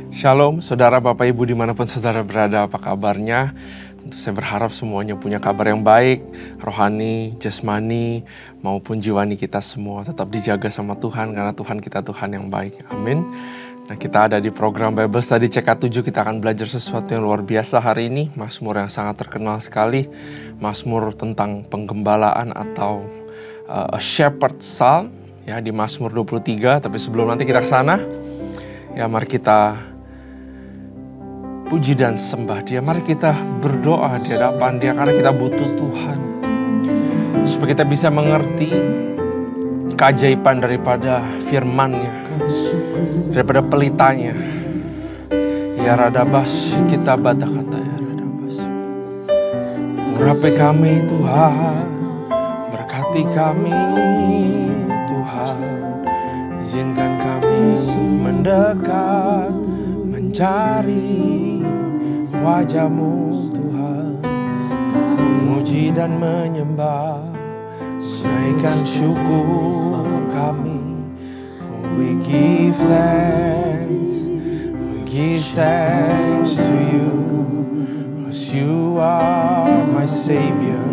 Shalom, saudara, Bapak, Ibu, dimanapun saudara berada, apa kabarnya? Tentu saya berharap semuanya punya kabar yang baik, rohani, jasmani, maupun jiwani kita semua tetap dijaga sama Tuhan, karena Tuhan kita Tuhan yang baik. Amin. Nah, kita ada di program Bible Study CK7, kita akan belajar sesuatu yang luar biasa hari ini. Mazmur yang sangat terkenal sekali, Mazmur tentang penggembalaan atau a shepherd psalm, ya, di Mazmur 23. Tapi sebelum nanti kita ke sana, ya mari kita puji dan sembah Dia. Mari kita berdoa di hadapan Dia, karena kita butuh Tuhan, supaya kita bisa mengerti keajaiban daripada firman-Nya, daripada pelitanya. Ya radabas kita baca kata ya radabas. Urapi kami Tuhan, berkati kami Tuhan, izinkan kami mendekat, mencari wajah-Mu Tuhan, memuji dan menyembah, menaikkan syukur kami. We give thanks to You, 'cause You are my Savior,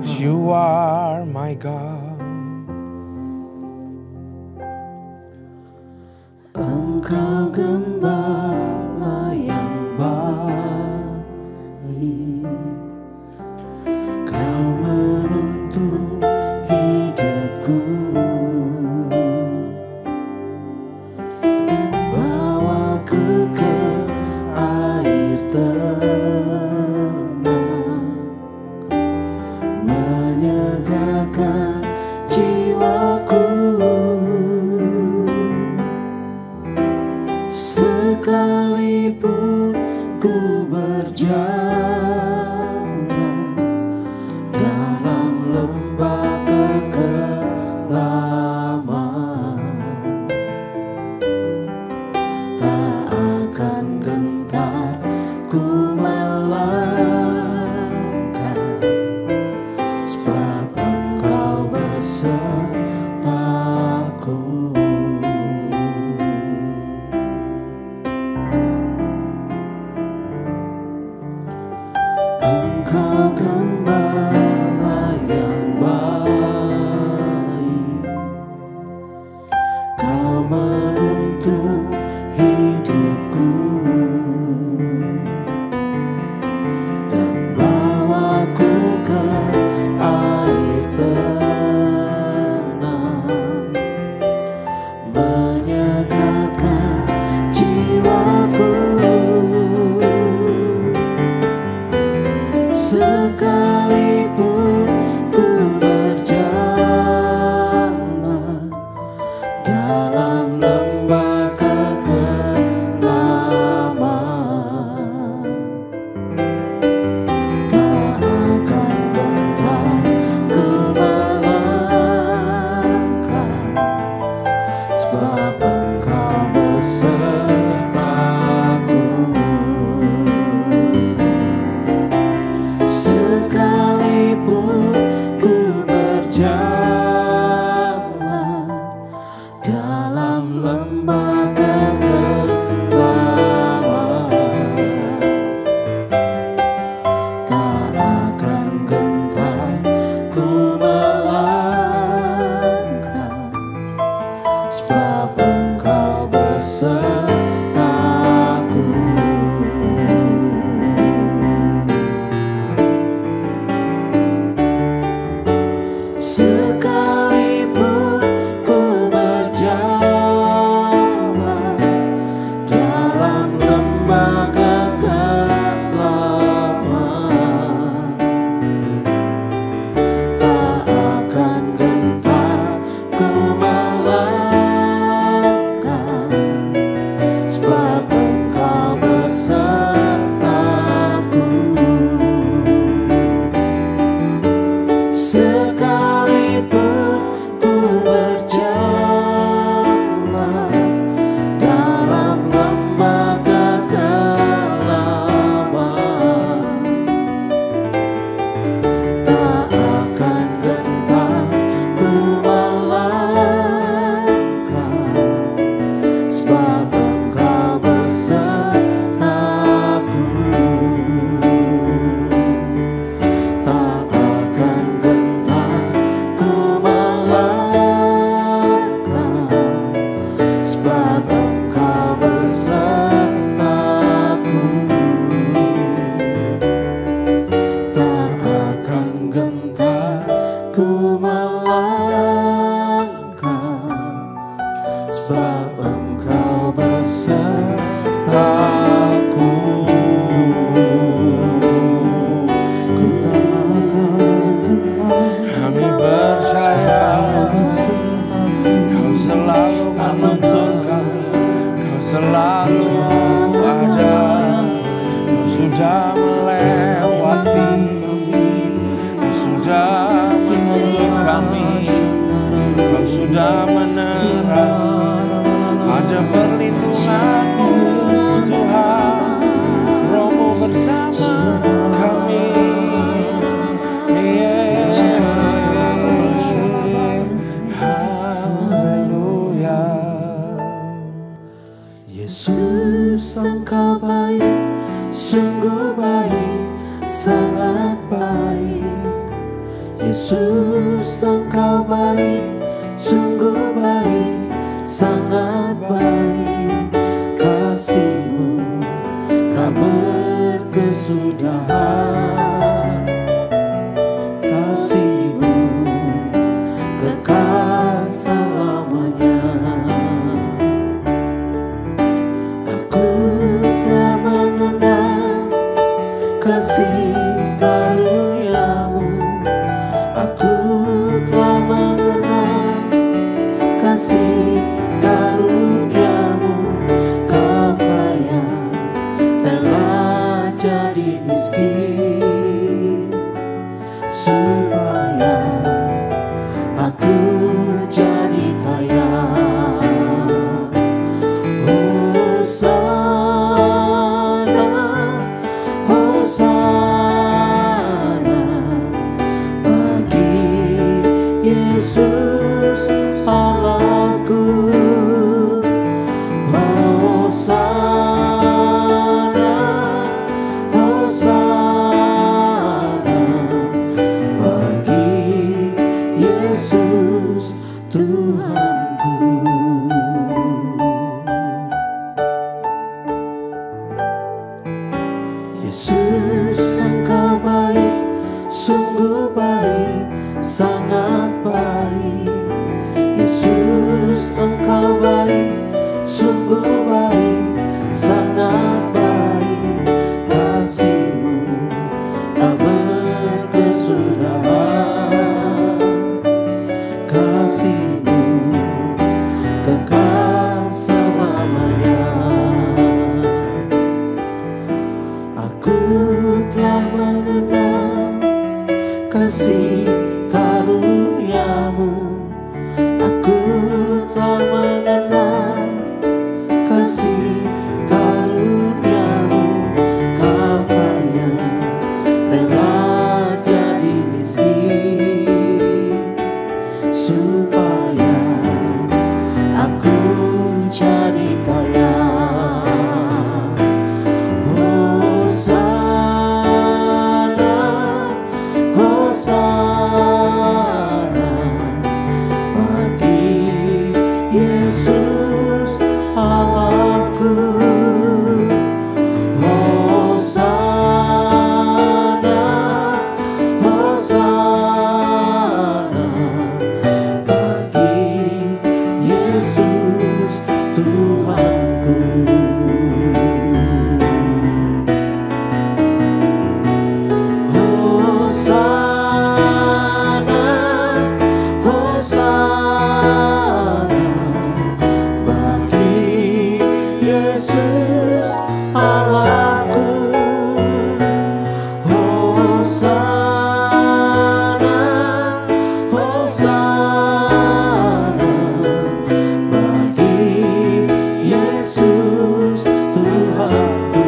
'cause You are my God. Engkau gembala yang baik, Kau menuntun hidupku dan bawaku ke air tenang, menyegarkan jiwaku. Sekalipun ku berjalan dalam lembah kekelaman, tak akan gentar ku melangkah, sebab Engkau besertaku. Engkau gembala yang baik, Kau menuntun hidupku dan bawaku ke air tenang, menyegarkan jiwaku. Sekalipun ku berjalan dalam lembah kekelaman, tak akan gentar ku melangkah, sebab Engkau besertaku. Sekalipun ku berjalan dalam lembah kekelaman, tak akan gentar ku melangkah, sebab Engkau besertaku. selalu ada. Kau sudah melewati, Kau sudah menolong kami, Kau sudah menerang. Ada perlindungan-Mu Tuhan, Roh-Mu bersama kami. Haleluya. Yesus, Engkau baik, sungguh baik, sangat baik. Yesus, Engkau baik, sungguh baik, sangat baik. Kasih-Mu tak berkesudahan, kasih-Mu kekal selamanya. Aku telah mengenal kasih karunia-Mu, aku telah mengenal kasih karunia-Mu. Kau kaya rela jadi miskin supaya aku jadi kaya. Hosana, Hosana bagi Yesus Allahku. Hosana, Hosana bagi Yesus Tuhanku. Yesus, Engkau baik, sungguh baik, sangat baik. Yesus, Engkau baik, sungguh baik, sangat baik. Kasih-Mu tak berkesudahan, kasih-Mu kekal selamanya. Aku telah mengenal kasih karunia-Mu, aku telah mengenal kasih karunia-Mu. Kau kaya rela jadi miskin supaya aku jadi kaya. Hosana, Hosana bagi Yesus Allahku. Hosana, Hosana bagi Yesus Tuhanku. Hosana, Hosana bagi Yesus Allahku. Hosana, Hosana bagi Yesus Tuhanku.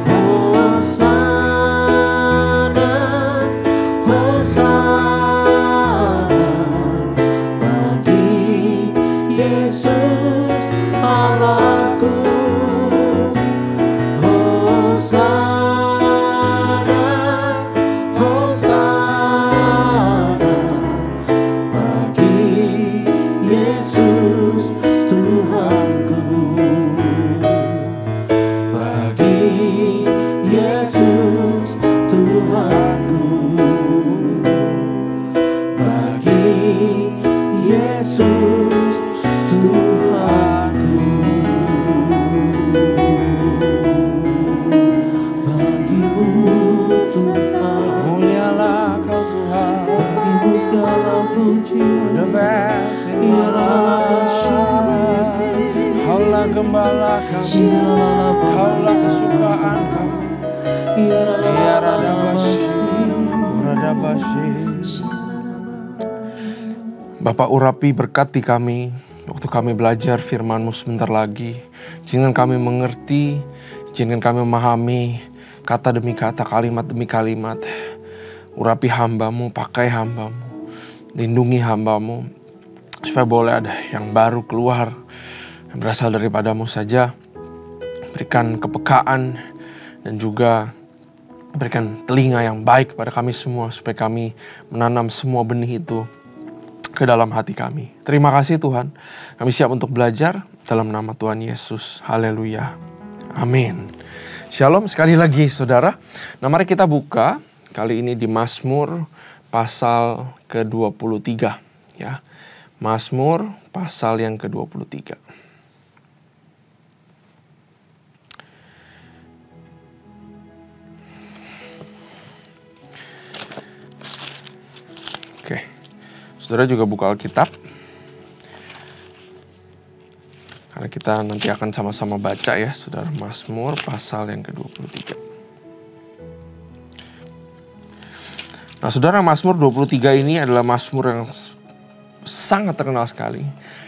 Hosana, Hosana bagi Yesus Allahku. Kaulah gembala kami, Kaulah kesukaan kami. Ya Radabasi, Radabasi. Bapak urapi berkati kami waktu kami belajar firman-Mu sebentar lagi. Izinkan kami mengerti, izinkan kami memahami kata demi kata, kalimat demi kalimat. Urapi hamba-Mu, pakai hamba-Mu, lindungi hamba-Mu, supaya boleh ada yang baru keluar, yang berasal daripada-Mu saja. Berikan kepekaan dan juga berikan telinga yang baik kepada kami semua, supaya kami menanam semua benih itu ke dalam hati kami. Terima kasih Tuhan, kami siap untuk belajar dalam nama Tuhan Yesus. Haleluya. Amin. Shalom sekali lagi saudara. Nah mari kita buka kali ini di Mazmur pasal ke-23 ya. Mazmur pasal yang ke-23. Oke. Saudara juga buka Alkitab. Karena kita nanti akan sama-sama baca ya, saudara. Mazmur pasal yang ke-23. Nah, saudara, Mazmur 23 ini adalah Mazmur yang sangat terkenal sekali.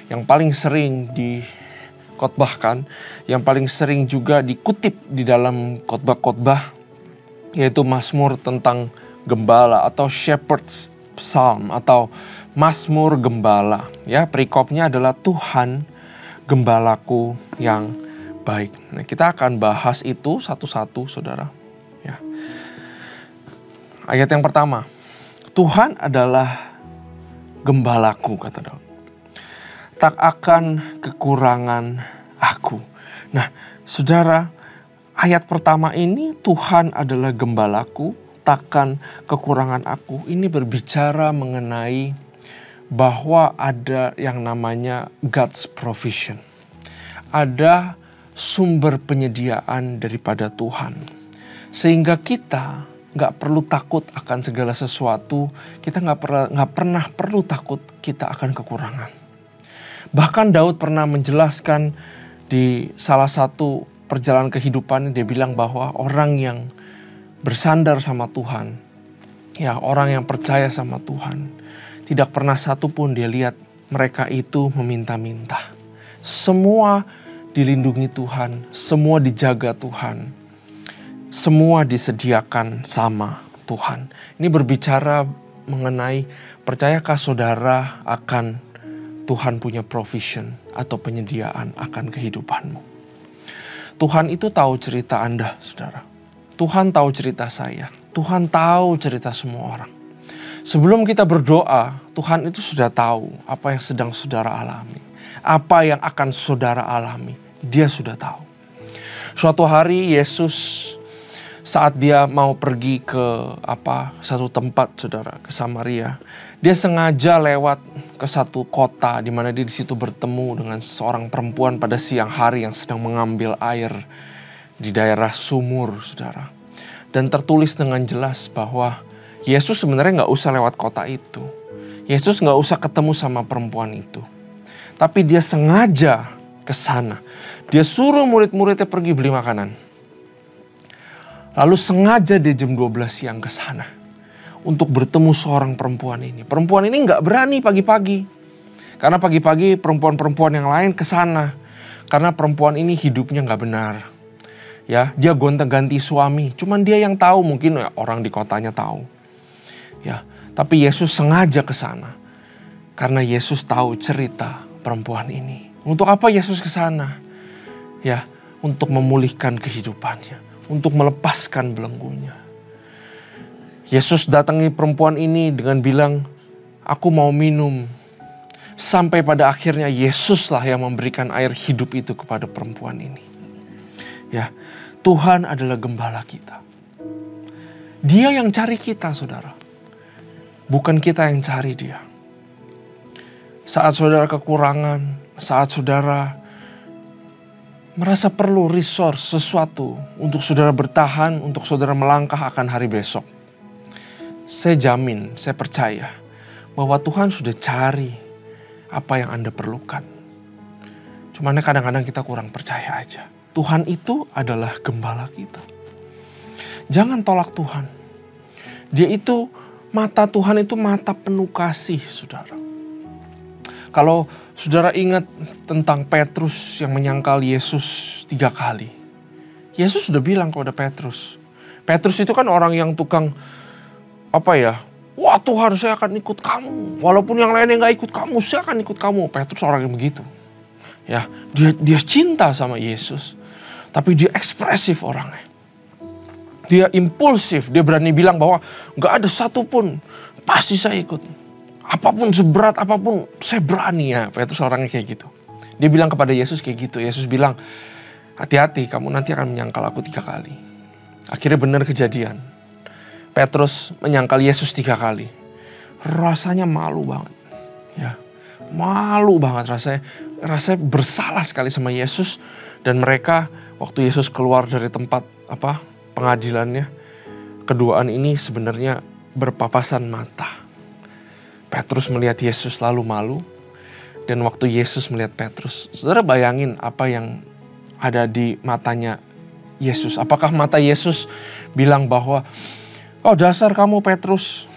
Yang paling sering dikotbahkan, yang paling sering juga dikutip di dalam khotbah-khotbah, yaitu Mazmur tentang gembala atau Shepherd's Psalm atau Mazmur Gembala. Ya, perikopnya adalah Tuhan gembalaku yang baik. Nah, kita akan bahas itu satu-satu, saudara. Ya. Ayat yang pertama, Tuhan adalah gembalaku, kata Daud. Tak akan kekurangan aku. Nah, saudara, ayat pertama ini, Tuhan adalah gembalaku, takkan kekurangan aku. Ini berbicara mengenai bahwa ada yang namanya God's provision. Ada sumber penyediaan daripada Tuhan. Sehingga kita gak perlu takut akan segala sesuatu. Kita gak pernah perlu takut kita akan kekurangan. Bahkan Daud pernah menjelaskan di salah satu perjalanan kehidupan, dia bilang bahwa orang yang bersandar sama Tuhan, ya orang yang percaya sama Tuhan, tidak pernah satupun dia lihat mereka itu meminta-minta. Semua dilindungi Tuhan, semua dijaga Tuhan, semua disediakan sama Tuhan. Ini berbicara mengenai, percayakah saudara akan Tuhan punya provision atau penyediaan akan kehidupanmu? Tuhan itu tahu cerita Anda, saudara. Tuhan tahu cerita saya. Tuhan tahu cerita semua orang. Sebelum kita berdoa, Tuhan itu sudah tahu apa yang sedang saudara alami. Apa yang akan saudara alami, Dia sudah tahu. Suatu hari Yesus saat dia mau pergi ke satu tempat, saudara, ke Samaria, dia sengaja lewat ke satu kota di mana dia di situ bertemu dengan seorang perempuan pada siang hari yang sedang mengambil air di daerah sumur, saudara. Dan tertulis dengan jelas bahwa Yesus sebenarnya gak usah lewat kota itu. Yesus gak usah ketemu sama perempuan itu. Tapi dia sengaja ke sana. Dia suruh murid-muridnya pergi beli makanan. Lalu sengaja dia jam 12 siang ke sana. Untuk bertemu seorang perempuan ini. Perempuan ini gak berani pagi-pagi. Karena pagi-pagi perempuan-perempuan yang lain ke sana. Karena perempuan ini hidupnya gak benar. Ya, dia gonta-ganti suami. Cuman dia yang tahu, mungkin orang di kotanya tahu. Ya, tapi Yesus sengaja ke sana karena Yesus tahu cerita perempuan ini. Untuk apa Yesus ke sana? Ya, untuk memulihkan kehidupannya, untuk melepaskan belenggunya. Yesus datangi perempuan ini dengan bilang, "Aku mau minum." Sampai pada akhirnya Yesuslah yang memberikan air hidup itu kepada perempuan ini. Ya, Tuhan adalah gembala kita. Dia yang cari kita, saudara. Bukan kita yang cari Dia. Saat saudara kekurangan, saat saudara merasa perlu resource, sesuatu untuk saudara bertahan, untuk saudara melangkah akan hari besok, saya jamin, saya percaya bahwa Tuhan sudah cari apa yang Anda perlukan. Cuman kadang-kadang kita kurang percaya aja. Tuhan itu adalah gembala kita. Jangan tolak Tuhan. Dia itu, mata Tuhan itu mata penuh kasih, saudara. Kalau saudara ingat tentang Petrus yang menyangkal Yesus 3 kali. Yesus sudah bilang kepada Petrus. Petrus itu kan orang yang tukang, wah Tuhan saya akan ikut kamu. Walaupun yang lainnya gak ikut kamu, saya akan ikut kamu. Petrus orang yang begitu. Ya, dia cinta sama Yesus. Tapi dia ekspresif orangnya. Dia impulsif, dia berani bilang bahwa gak ada satupun, pasti saya ikut. Apapun seberat, apapun saya berani ya. Petrus orangnya kayak gitu. Dia bilang kepada Yesus kayak gitu. Yesus bilang, hati-hati kamu nanti akan menyangkal aku 3 kali. Akhirnya benar kejadian. Petrus menyangkal Yesus 3 kali. Rasanya malu banget. Ya, malu banget rasanya bersalah sekali sama Yesus. Dan mereka waktu Yesus keluar dari tempat pengadilannya, keduaan ini sebenarnya berpapasan mata. Petrus melihat Yesus lalu malu. Dan waktu Yesus melihat Petrus, saudara bayangin apa yang ada di matanya Yesus. Apakah mata Yesus bilang bahwa, oh dasar kamu Petrus,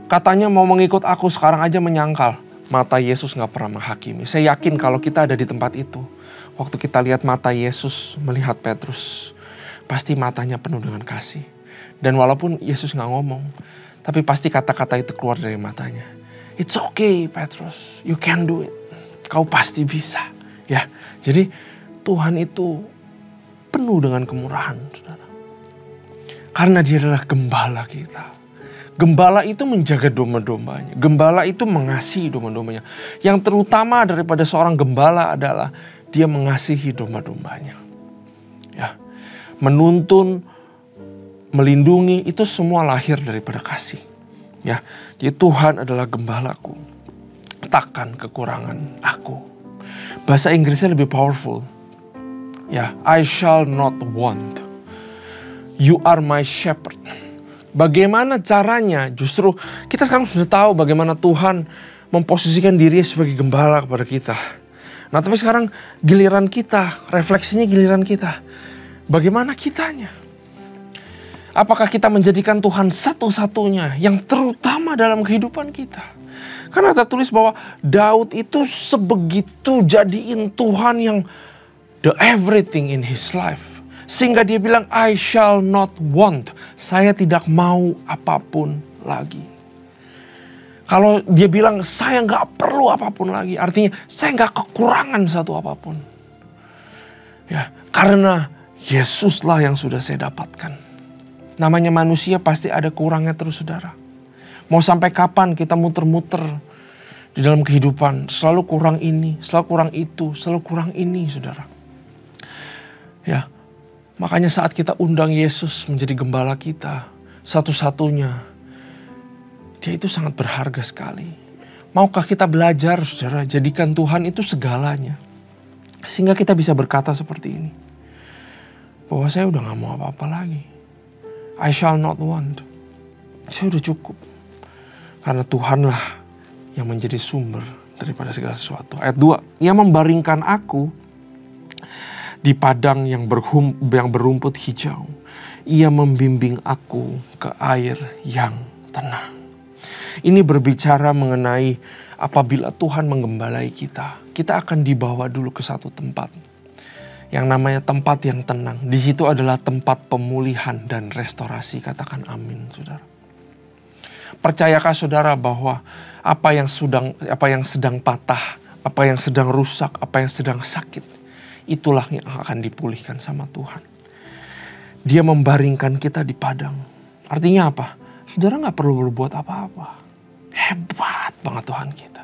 katanya mau mengikut aku sekarang aja menyangkal. Mata Yesus gak pernah menghakimi. Saya yakin kalau kita ada di tempat itu, waktu kita lihat mata Yesus melihat Petrus, pasti matanya penuh dengan kasih. Dan walaupun Yesus gak ngomong, tapi pasti kata-kata itu keluar dari matanya. It's okay Petrus, you can do it. Kau pasti bisa. Ya, jadi Tuhan itu penuh dengan kemurahan, saudara. Karena dia adalah gembala kita. Gembala itu menjaga domba-dombanya. Gembala itu mengasihi domba-dombanya. Yang terutama daripada seorang gembala adalah dia mengasihi domba-dombanya. Ya, menuntun, melindungi, itu semua lahir daripada kasih. Ya, jadi Tuhan adalah gembalaku, takkan kekurangan aku. Bahasa Inggrisnya lebih powerful. Ya, I shall not want. You are my shepherd. Bagaimana caranya? Justru kita sekarang sudah tahu bagaimana Tuhan memposisikan diri sebagai gembala kepada kita. Nah, tapi sekarang giliran kita, refleksinya giliran kita. Bagaimana kitanya? Apakah kita menjadikan Tuhan satu-satunya yang terutama dalam kehidupan kita? Karena tertulis bahwa Daud itu sebegitu jadiin Tuhan yang the everything in his life. Sehingga dia bilang, I shall not want. Saya tidak mau apapun lagi. Kalau dia bilang, saya gak perlu apapun lagi. Artinya, saya gak kekurangan satu apapun. Ya, karena Yesuslah yang sudah saya dapatkan. Namanya manusia pasti ada kurangnya terus, saudara. Mau sampai kapan kita muter-muter di dalam kehidupan. Selalu kurang ini, selalu kurang itu, selalu kurang ini, saudara. Ya, makanya saat kita undang Yesus menjadi gembala kita, satu-satunya, dia itu sangat berharga sekali. Maukah kita belajar, saudara, jadikan Tuhan itu segalanya. Sehingga kita bisa berkata seperti ini. Bahwa saya udah gak mau apa-apa lagi. I shall not want. Saya udah cukup. Karena Tuhanlah yang menjadi sumber daripada segala sesuatu. Ayat 2. Ia membaringkan aku di padang yang berumput hijau. Ia membimbing aku ke air yang tenang. Ini berbicara mengenai apabila Tuhan menggembalai kita. Kita akan dibawa dulu ke satu tempat. Yang namanya tempat yang tenang. Di situ adalah tempat pemulihan dan restorasi. Katakan amin, saudara. Percayakah saudara bahwa apa yang sedang patah, apa yang sedang rusak, apa yang sedang sakit, itulah yang akan dipulihkan sama Tuhan. Dia membaringkan kita di padang. Artinya apa? Saudara gak perlu berbuat apa-apa. Hebat banget Tuhan kita.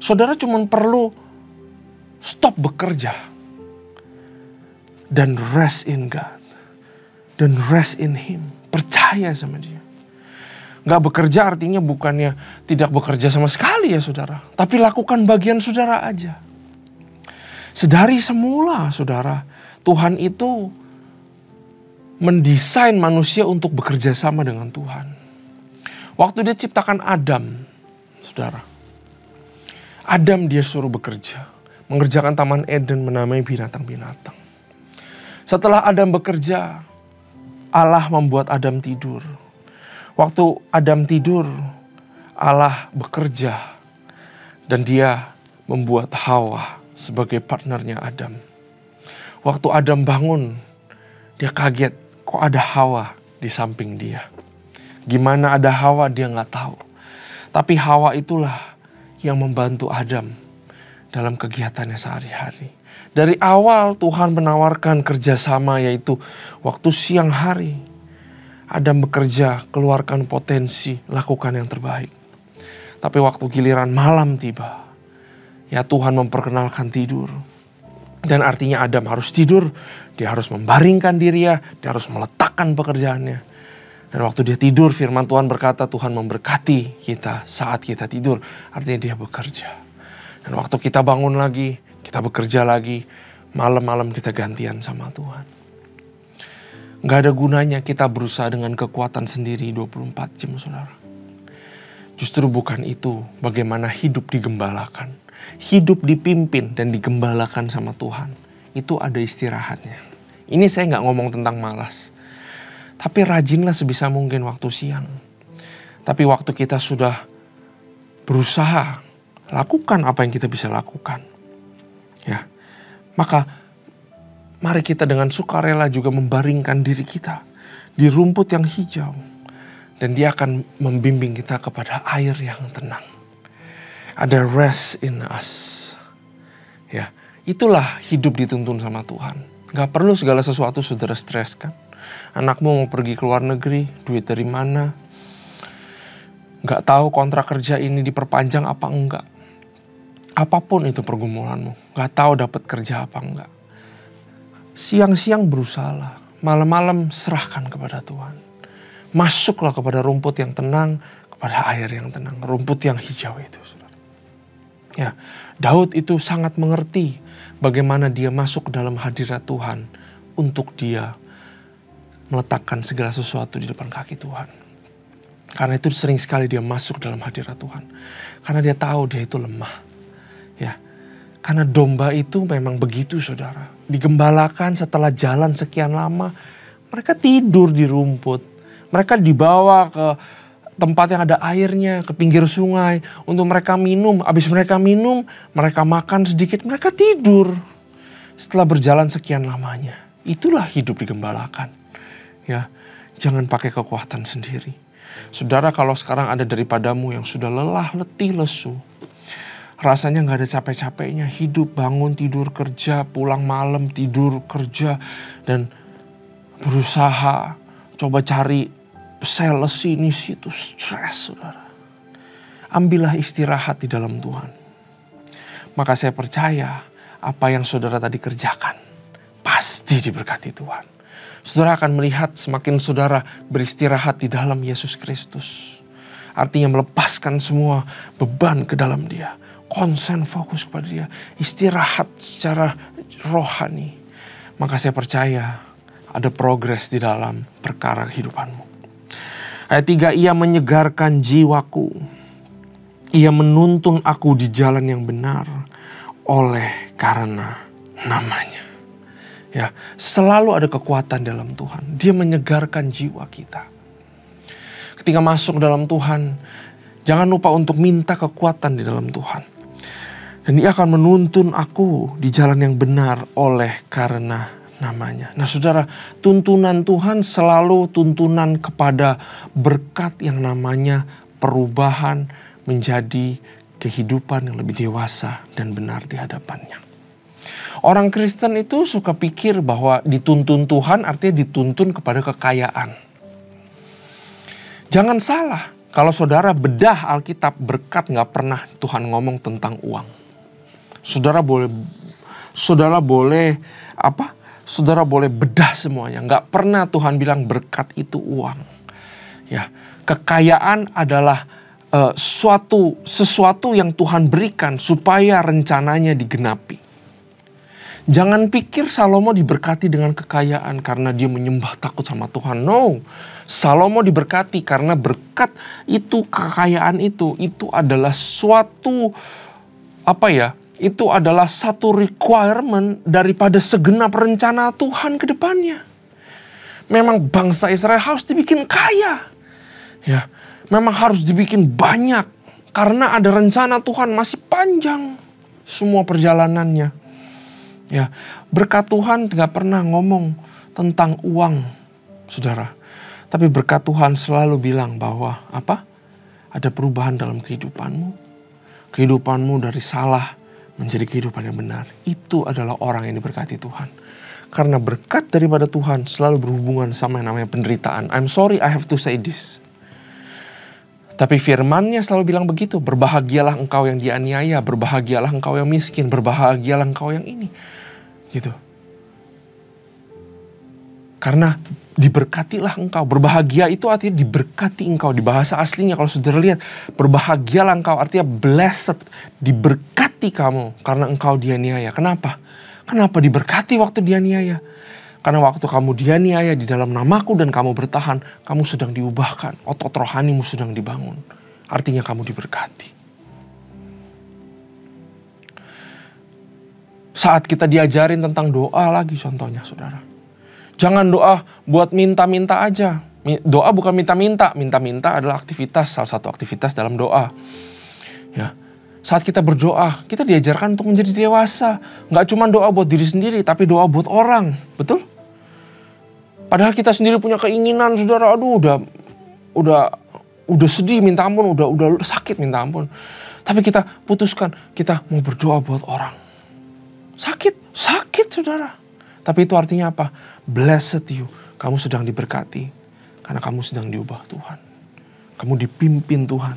Saudara cuma perlu stop bekerja. Dan rest in God. Dan rest in Him. Percaya sama Dia. Gak bekerja artinya bukannya tidak bekerja sama sekali ya saudara. Tapi lakukan bagian saudara aja. Sedari semula saudara, Tuhan itu mendesain manusia untuk bekerja sama dengan Tuhan. Waktu dia ciptakan Adam, saudara. Adam dia suruh bekerja. mengerjakan Taman Eden, menamai binatang-binatang. Setelah Adam bekerja, Allah membuat Adam tidur. Waktu Adam tidur, Allah bekerja dan dia membuat Hawa sebagai partnernya Adam. Waktu Adam bangun, dia kaget, kok ada Hawa di samping dia. Gimana ada Hawa dia nggak tahu. Tapi Hawa itulah yang membantu Adam dalam kegiatannya sehari-hari. Dari awal Tuhan menawarkan kerjasama, yaitu waktu siang hari Adam bekerja, keluarkan potensi, lakukan yang terbaik. Tapi waktu giliran malam tiba, ya Tuhan memperkenalkan tidur. Dan artinya Adam harus tidur, dia harus membaringkan dirinya, dia harus meletakkan pekerjaannya. Dan waktu dia tidur, firman Tuhan berkata Tuhan memberkati kita saat kita tidur. Artinya dia bekerja. Dan waktu kita bangun lagi, kita bekerja lagi, malam-malam kita gantian sama Tuhan. Gak ada gunanya kita berusaha dengan kekuatan sendiri 24 jam, saudara. Justru bukan itu bagaimana hidup digembalakan. Hidup dipimpin dan digembalakan sama Tuhan. Itu ada istirahatnya. Ini saya gak ngomong tentang malas. Tapi rajinlah sebisa mungkin waktu siang. Tapi waktu kita sudah berusaha, lakukan apa yang kita bisa lakukan. Ya, maka mari kita dengan sukarela juga membaringkan diri kita di rumput yang hijau. Dan dia akan membimbing kita kepada air yang tenang. Ada rest in us. Ya, itulah hidup dituntun sama Tuhan. Gak perlu segala sesuatu saudara streskan. Anakmu mau pergi ke luar negeri, duit dari mana? Gak tahu kontrak kerja ini diperpanjang apa enggak. Apapun itu pergumulanmu, gak tahu dapat kerja apa enggak. Siang-siang berusahalah, malam-malam serahkan kepada Tuhan. Masuklah kepada rumput yang tenang, kepada air yang tenang, rumput yang hijau itu. Ya, Daud itu sangat mengerti bagaimana dia masuk ke dalam hadirat Tuhan untuk dia meletakkan segala sesuatu di depan kaki Tuhan. Karena itu sering sekali dia masuk dalam hadirat Tuhan. Karena dia tahu dia itu lemah. Ya, karena domba itu memang begitu, saudara. Digembalakan setelah jalan sekian lama, mereka tidur di rumput. Mereka dibawa ke tempat yang ada airnya, ke pinggir sungai untuk mereka minum. Habis mereka minum, mereka makan sedikit, mereka tidur. Setelah berjalan sekian lamanya, itulah hidup digembalakan. Ya, jangan pakai kekuatan sendiri. Saudara, kalau sekarang ada daripadamu yang sudah lelah, letih, lesu, rasanya gak ada capek-capeknya, hidup, bangun, tidur, kerja, pulang malam, tidur, kerja, dan berusaha, coba cari sales sini situ, stres, saudara. Ambillah istirahat di dalam Tuhan. Maka saya percaya apa yang saudara tadi kerjakan pasti diberkati Tuhan. Saudara akan melihat semakin saudara beristirahat di dalam Yesus Kristus. Artinya melepaskan semua beban ke dalam Dia. Konsen, fokus kepada Dia. Istirahat secara rohani. Maka saya percaya ada progres di dalam perkara kehidupanmu. Ayat 3, ia menyegarkan jiwaku. Ia menuntun aku di jalan yang benar oleh karena namanya. Ya, selalu ada kekuatan dalam Tuhan. Dia menyegarkan jiwa kita. Ketika masuk dalam Tuhan, jangan lupa untuk minta kekuatan di dalam Tuhan. Dan Dia akan menuntun aku di jalan yang benar oleh karena namanya. Nah, saudara, tuntunan Tuhan selalu tuntunan kepada berkat yang namanya perubahan menjadi kehidupan yang lebih dewasa dan benar di hadapannya. Orang Kristen itu suka pikir bahwa dituntun Tuhan artinya dituntun kepada kekayaan. Jangan salah, kalau saudara bedah Alkitab, berkat gak pernah Tuhan ngomong tentang uang. Saudara boleh bedah semuanya. Gak pernah Tuhan bilang berkat itu uang. Ya, kekayaan adalah sesuatu yang Tuhan berikan supaya rencananya digenapi. Jangan pikir Salomo diberkati dengan kekayaan karena dia menyembah takut sama Tuhan. No, Salomo diberkati karena berkat itu, kekayaan itu adalah suatu itu adalah satu requirement daripada segenap rencana Tuhan ke depannya. Memang bangsa Israel harus dibikin kaya. Ya, memang harus dibikin banyak. Karena ada rencana Tuhan masih panjang semua perjalanannya. Ya, berkat Tuhan gak pernah ngomong tentang uang, saudara. Tapi berkat Tuhan selalu bilang bahwa apa? Ada perubahan dalam kehidupanmu. Kehidupanmu dari salah menjadi kehidupan yang benar. Itu adalah orang yang diberkati Tuhan. Karena berkat daripada Tuhan selalu berhubungan sama yang namanya penderitaan. I'm sorry I have to say this. Tapi firman-Nya selalu bilang begitu. Berbahagialah engkau yang dianiaya. Berbahagialah engkau yang miskin. Berbahagialah engkau yang ini. Gitu. Karena diberkatilah engkau. Berbahagia itu artinya diberkati engkau. Di bahasa aslinya kalau saudara lihat. Berbahagialah engkau artinya blessed. Diberkati kamu karena engkau dianiaya. Kenapa? Kenapa diberkati waktu dianiaya? Karena waktu kamu dianiaya di dalam namaku dan kamu bertahan. Kamu sedang diubahkan. Otot rohanimu sedang dibangun. Artinya kamu diberkati. Saat kita diajarin tentang doa lagi contohnya saudara. Jangan doa buat minta-minta aja. Doa bukan minta-minta. Minta-minta adalah aktivitas, salah satu aktivitas dalam doa. Ya. Saat kita berdoa, kita diajarkan untuk menjadi dewasa. Nggak cuma doa buat diri sendiri, tapi doa buat orang. Betul? Padahal kita sendiri punya keinginan, saudara. Aduh, udah sedih minta ampun, udah sakit minta ampun. Tapi kita putuskan, kita mau berdoa buat orang. Sakit, saudara. Tapi itu artinya apa? Blessed you. Kamu sedang diberkati. Karena kamu sedang diubah Tuhan. Kamu dipimpin Tuhan.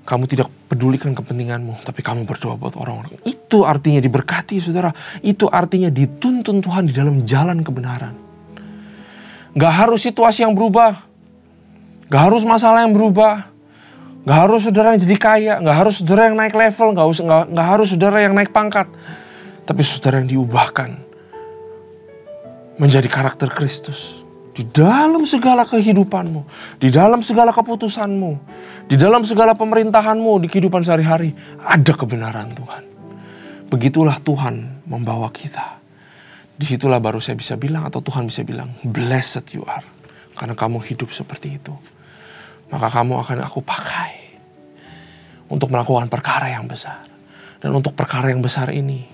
Kamu tidak pedulikan kepentinganmu. Tapi kamu berdoa buat orang-orang. Itu artinya diberkati saudara. Itu artinya dituntun Tuhan di dalam jalan kebenaran. Gak harus situasi yang berubah. Gak harus masalah yang berubah. Gak harus saudara yang jadi kaya. Gak harus saudara yang naik level. Gak harus saudara yang naik pangkat. Tapi saudara yang diubahkan menjadi karakter Kristus. Di dalam segala kehidupanmu. Di dalam segala keputusanmu. Di dalam segala pemerintahanmu. Di kehidupan sehari-hari. Ada kebenaran Tuhan. Begitulah Tuhan membawa kita. Disitulah baru saya bisa bilang atau Tuhan bisa bilang. Blessed you are. Karena kamu hidup seperti itu. Maka kamu akan aku pakai. Untuk melakukan perkara yang besar. Dan untuk perkara yang besar ini.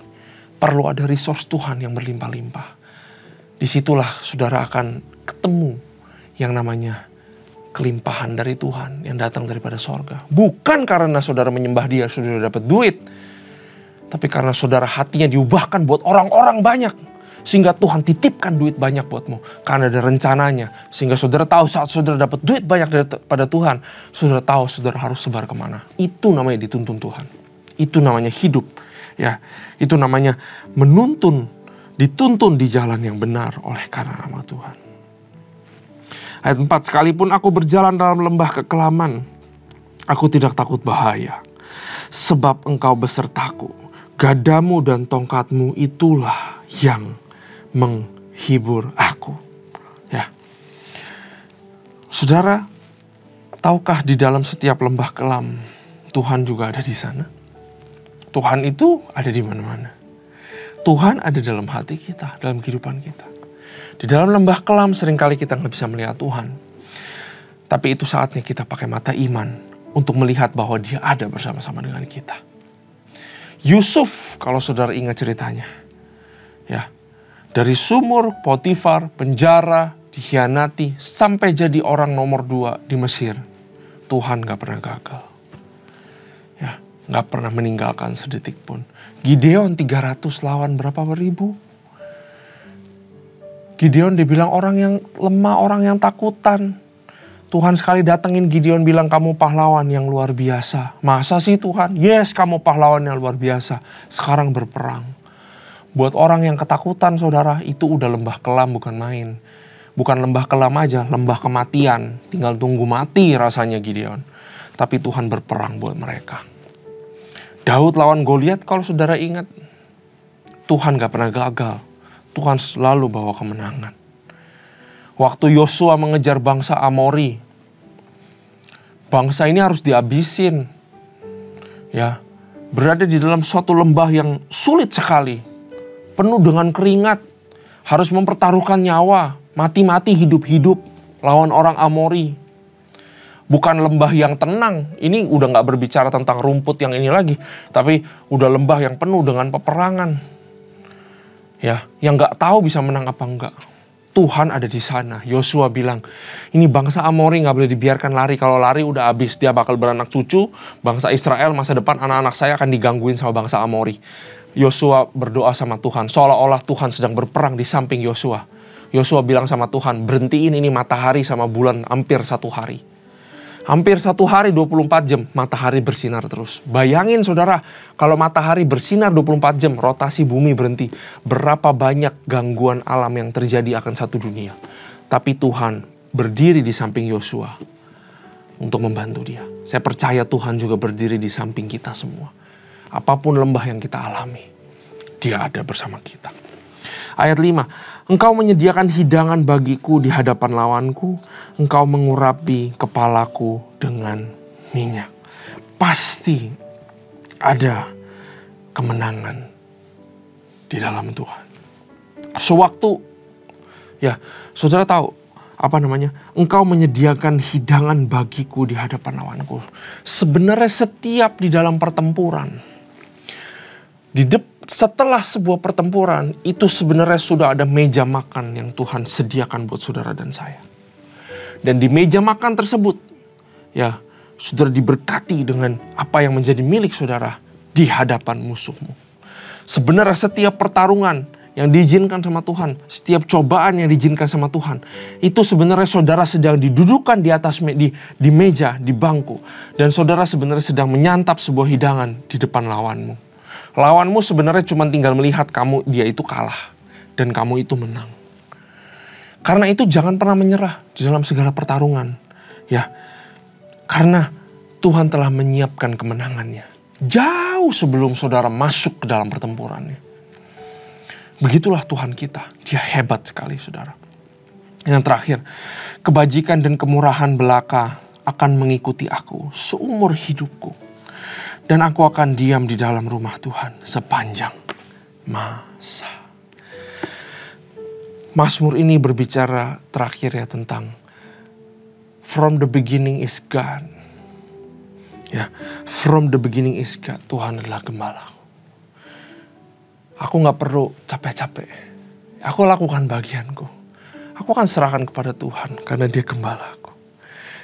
Perlu ada resource Tuhan yang berlimpah-limpah. Disitulah saudara akan ketemu yang namanya kelimpahan dari Tuhan yang datang daripada sorga. Bukan karena saudara menyembah dia, saudara dapat duit. Tapi karena saudara hatinya diubahkan buat orang-orang banyak. Sehingga Tuhan titipkan duit banyak buatmu. Karena ada rencananya. Sehingga saudara tahu saat saudara dapat duit banyak daripada Tuhan. Saudara tahu saudara harus sebar kemana. Itu namanya dituntun Tuhan. Itu namanya hidup. Ya, itu namanya dituntun di jalan yang benar oleh karena nama Tuhan. Ayat 4, sekalipun aku berjalan dalam lembah kekelaman, aku tidak takut bahaya. Sebab engkau besertaku, gadamu dan tongkatmu itulah yang menghibur aku. Ya, saudara, tahukah di dalam setiap lembah kelam, Tuhan juga ada di sana? Tuhan itu ada di mana-mana. Tuhan ada dalam hati kita, dalam kehidupan kita. Di dalam lembah kelam seringkali kita nggak bisa melihat Tuhan. Tapi itu saatnya kita pakai mata iman untuk melihat bahwa dia ada bersama-sama dengan kita. Yusuf, kalau saudara ingat ceritanya. Ya, dari sumur, Potifar, penjara, dikhianati, sampai jadi orang nomor 2 di Mesir. Tuhan gak pernah gagal. Ya, gak pernah meninggalkan sedetik pun. Gideon 300 lawan berapa ribu? Gideon dibilang orang yang lemah, orang yang takutan. Tuhan sekali datengin Gideon bilang kamu pahlawan yang luar biasa. Masa sih Tuhan? Yes, kamu pahlawan yang luar biasa. Sekarang berperang. Buat orang yang ketakutan saudara, itu udah lembah kelam bukan main. Bukan lembah kelam aja, lembah kematian. Tinggal tunggu mati rasanya Gideon. Tapi Tuhan berperang buat mereka. Daud lawan Goliat kalau saudara ingat. Tuhan gak pernah gagal. Tuhan selalu bawa kemenangan. Waktu Yosua mengejar bangsa Amori. Bangsa ini harus dihabisin. Ya, berada di dalam suatu lembah yang sulit sekali, penuh dengan keringat, harus mempertaruhkan nyawa, mati-mati hidup-hidup lawan orang Amori. Bukan lembah yang tenang, ini udah gak berbicara tentang rumput yang ini lagi, tapi udah lembah yang penuh dengan peperangan. Ya, yang gak tahu bisa menang apa enggak. Tuhan ada di sana. Yosua bilang, ini bangsa Amori gak boleh dibiarkan lari. Kalau lari udah habis, dia bakal beranak cucu. Bangsa Israel masa depan anak-anak saya akan digangguin sama bangsa Amori. Yosua berdoa sama Tuhan, seolah-olah Tuhan sedang berperang di samping Yosua. Yosua bilang sama Tuhan, berhentiin ini matahari sama bulan hampir 1 hari. Hampir 1 hari 24 jam matahari bersinar terus. Bayangin saudara, kalau matahari bersinar 24 jam, rotasi bumi berhenti. Berapa banyak gangguan alam yang terjadi akan satu dunia. Tapi Tuhan berdiri di samping Yosua untuk membantu dia. Saya percaya Tuhan juga berdiri di samping kita semua. Apapun lembah yang kita alami, dia ada bersama kita. Ayat 5, engkau menyediakan hidangan bagiku di hadapan lawanku, engkau mengurapi kepalaku dengan minyak. Pasti ada kemenangan di dalam Tuhan. Sewaktu, ya saudara tahu, engkau menyediakan hidangan bagiku di hadapan lawanku. Sebenarnya setiap di dalam pertempuran, setelah sebuah pertempuran, itu sebenarnya sudah ada meja makan yang Tuhan sediakan buat saudara dan saya. Dan di meja makan tersebut, ya, saudara diberkati dengan apa yang menjadi milik saudara di hadapan musuhmu. Sebenarnya setiap pertarungan yang diizinkan sama Tuhan, setiap cobaan yang diizinkan sama Tuhan, itu sebenarnya saudara sedang didudukan di atas di meja, di bangku. Dan saudara sebenarnya sedang menyantap sebuah hidangan di depan lawanmu. Lawanmu sebenarnya cuma tinggal melihat dia itu kalah dan kamu itu menang. Karena itu jangan pernah menyerah di dalam segala pertarungan, ya. Karena Tuhan telah menyiapkan kemenangannya jauh sebelum saudara masuk ke dalam pertempurannya. Begitulah Tuhan kita, dia hebat sekali saudara. Yang terakhir, kebajikan dan kemurahan belaka akan mengikuti aku seumur hidupku. Dan aku akan diam di dalam rumah Tuhan sepanjang masa. Mazmur ini berbicara terakhir ya tentang from the beginning is God. Ya, from the beginning is God. Tuhan adalah gembalaku. Aku gak perlu capek-capek. Aku lakukan bagianku. Aku akan serahkan kepada Tuhan karena dia gembalaku.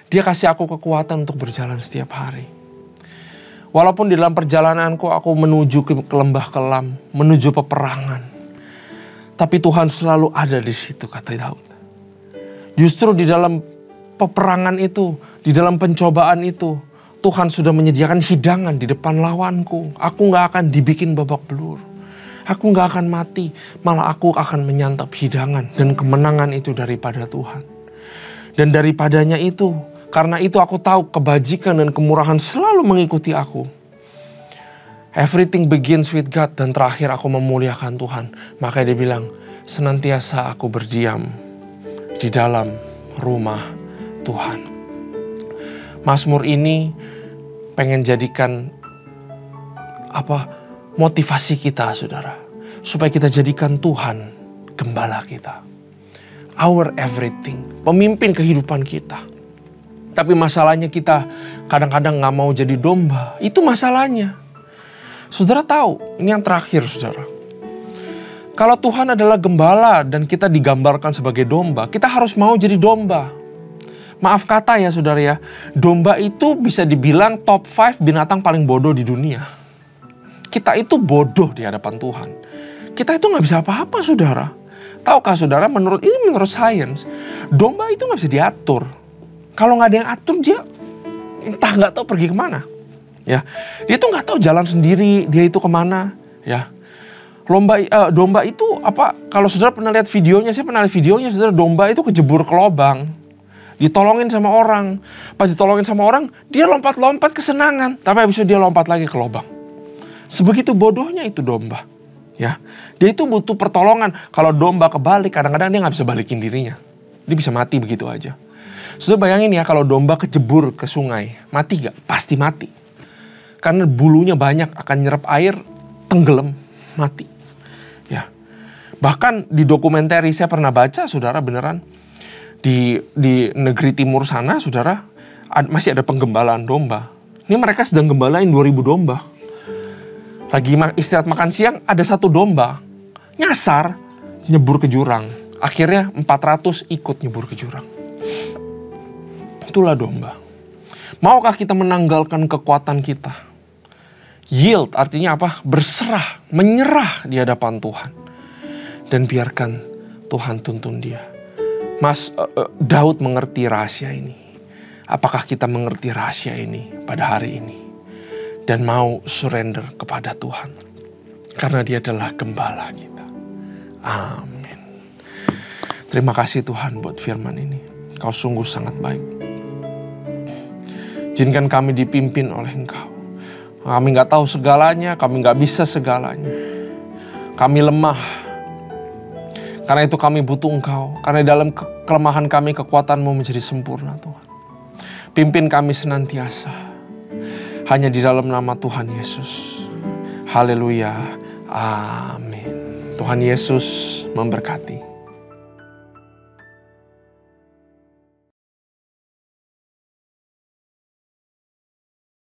Dia kasih aku kekuatan untuk berjalan setiap hari. Walaupun di dalam perjalananku aku menuju ke lembah kelam, menuju peperangan. Tapi Tuhan selalu ada di situ, kata Daud. Justru di dalam peperangan itu, di dalam pencobaan itu, Tuhan sudah menyediakan hidangan di depan lawanku. Aku gak akan dibikin babak belur. Aku gak akan mati, malah aku akan menyantap hidangan dan kemenangan itu daripada Tuhan. Dan daripadanya itu, karena itu aku tahu kebajikan dan kemurahan selalu mengikuti aku. Everything begins with God. Dan terakhir aku memuliakan Tuhan. Makanya dia bilang, senantiasa aku berdiam di dalam rumah Tuhan. Mazmur ini pengen jadikan motivasi kita saudara. Supaya kita jadikan Tuhan gembala kita. Our everything. Pemimpin kehidupan kita. Tapi masalahnya kita kadang-kadang gak mau jadi domba. Itu masalahnya. Saudara tahu, ini yang terakhir saudara. Kalau Tuhan adalah gembala dan kita digambarkan sebagai domba, kita harus mau jadi domba. Maaf kata ya saudara ya, domba itu bisa dibilang top 5 binatang paling bodoh di dunia. Kita itu bodoh di hadapan Tuhan. Kita itu gak bisa apa-apa saudara. Tahukah saudara, menurut sains, domba itu gak bisa diatur. Kalau nggak ada yang atur dia entah nggak tahu pergi kemana, ya. Dia tuh nggak tahu jalan sendiri, dia itu kemana, ya. Domba itu kalau saudara pernah lihat videonya, saya pernah lihat videonya, saudara, domba itu kejebur ke lubang, ditolongin sama orang. Pas ditolongin sama orang, dia lompat-lompat kesenangan, tapi habis itu dia lompat lagi ke lubang. Sebegitu bodohnya itu domba, ya. Dia itu butuh pertolongan. Kalau domba kebalik, kadang-kadang dia nggak bisa balikin dirinya, dia bisa mati begitu aja. Sudah bayangin ya kalau domba kejebur ke sungai, mati gak? Pasti mati. Karena bulunya banyak, akan nyerap air, tenggelam, mati. Ya. Bahkan di dokumenter saya pernah baca, saudara, beneran. Di negeri timur sana, saudara, masih ada penggembalaan domba. Ini mereka sedang gembalain 2000 domba. Lagi istirahat makan siang, ada satu domba. Nyasar, nyebur ke jurang. Akhirnya 400 ikut nyebur ke jurang. Itulah domba. Maukah kita menanggalkan kekuatan kita? Yield artinya apa? Berserah, menyerah di hadapan Tuhan. Dan biarkan Tuhan tuntun dia. Daud mengerti rahasia ini. Apakah kita mengerti rahasia ini pada hari ini? Dan mau surrender kepada Tuhan. Karena dia adalah gembala kita. Amin. Terima kasih Tuhan buat firman ini. Kau sungguh sangat baik. Izinkan kami dipimpin oleh Engkau. Kami gak tahu segalanya, kami gak bisa segalanya. Kami lemah. Karena itu kami butuh Engkau. Karena dalam kelemahan kami, kekuatan-Mu menjadi sempurna Tuhan. Pimpin kami senantiasa. Hanya di dalam nama Tuhan Yesus. Haleluya. Amin. Tuhan Yesus memberkati.